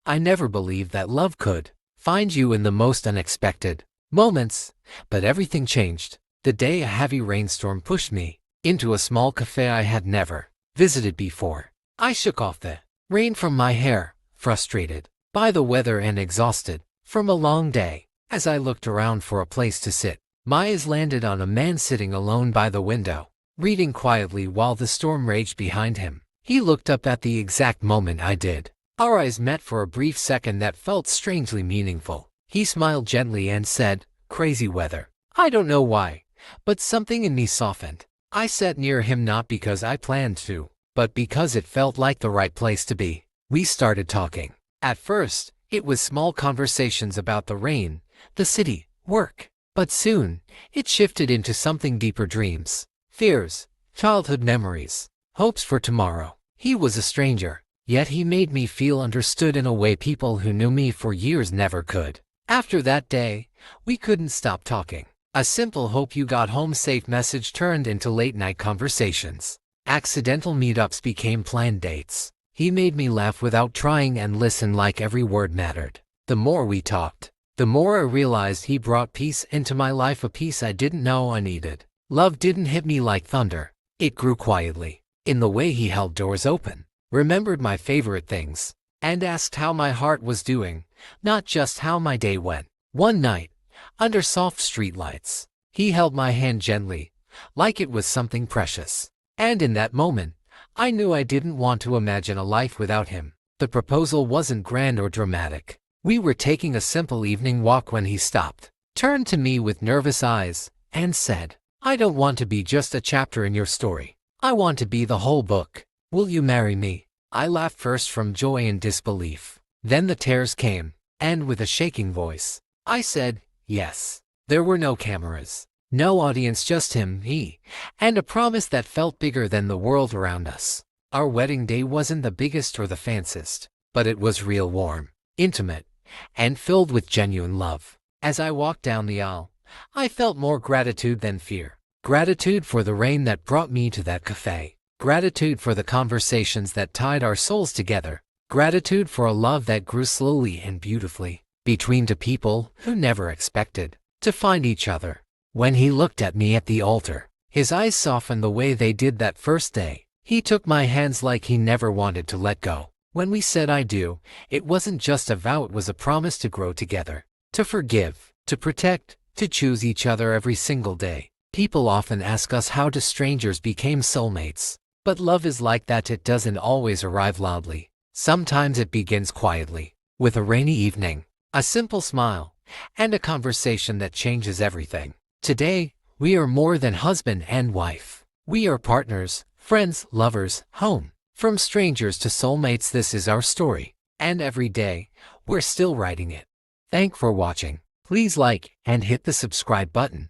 I never believed that love could find you in the most unexpected moments, but everything changed the day a heavy rainstorm pushed me into a small cafe I had never visited before. I shook off the rain from my hair, frustrated by the weather and exhausted from a long day. As I looked around for a place to sit, my eyes landed on a man sitting alone by the window, reading quietly while the storm raged behind him. He looked up at the exact moment I did. Our eyes met for a brief second that felt strangely meaningful. He smiled gently and said, "Crazy weather." I don't know why, but something in me softened. I sat near him not because I planned to, but because it felt like the right place to be. We started talking. At first, it was small conversations about the rain, the city, work. But soon, it shifted into something deeper: dreams, fears, childhood memories, hopes for tomorrow. He was a stranger, yet he made me feel understood in a way people who knew me for years never could. After that day, we couldn't stop talking. A simple "hope you got home safe" message turned into late-night conversations. Accidental meetups became planned dates. He made me laugh without trying and listen like every word mattered. The more we talked, the more I realized he brought peace into my life, a peace I didn't know I needed. Love didn't hit me like thunder. It grew quietly, in the way he held doors open, remembered my favorite things, and asked how my heart was doing, not just how my day went. One night, under soft streetlights, he held my hand gently, like it was something precious. And in that moment, I knew I didn't want to imagine a life without him. The proposal wasn't grand or dramatic. We were taking a simple evening walk when he stopped, turned to me with nervous eyes, and said, "I don't want to be just a chapter in your story. I want to be the whole book. Will you marry me?" I laughed, first from joy and disbelief. Then the tears came, and with a shaking voice, I said, "Yes." There were no cameras, no audience, just him, he, and a promise that felt bigger than the world around us. Our wedding day wasn't the biggest or the fanciest, but it was real, warm, intimate, and filled with genuine love. As I walked down the aisle, I felt more gratitude than fear. Gratitude for the rain that brought me to that cafe. Gratitude for the conversations that tied our souls together. Gratitude for a love that grew slowly and beautifully between two people who never expected to find each other. When he looked at me at the altar, his eyes softened the way they did that first day. He took my hands like he never wanted to let go. When we said "I do," it wasn't just a vow, it was a promise to grow together, to forgive, to protect, to choose each other every single day. People often ask us how do strangers became soulmates. But love is like that, it doesn't always arrive loudly. Sometimes it begins quietly, with a rainy evening, a simple smile, and a conversation that changes everything. Today, we are more than husband and wife. We are partners, friends, lovers, home. From strangers to soulmates, this is our story. And every day, we're still writing it. Thanks for watching. Please like and hit the subscribe button.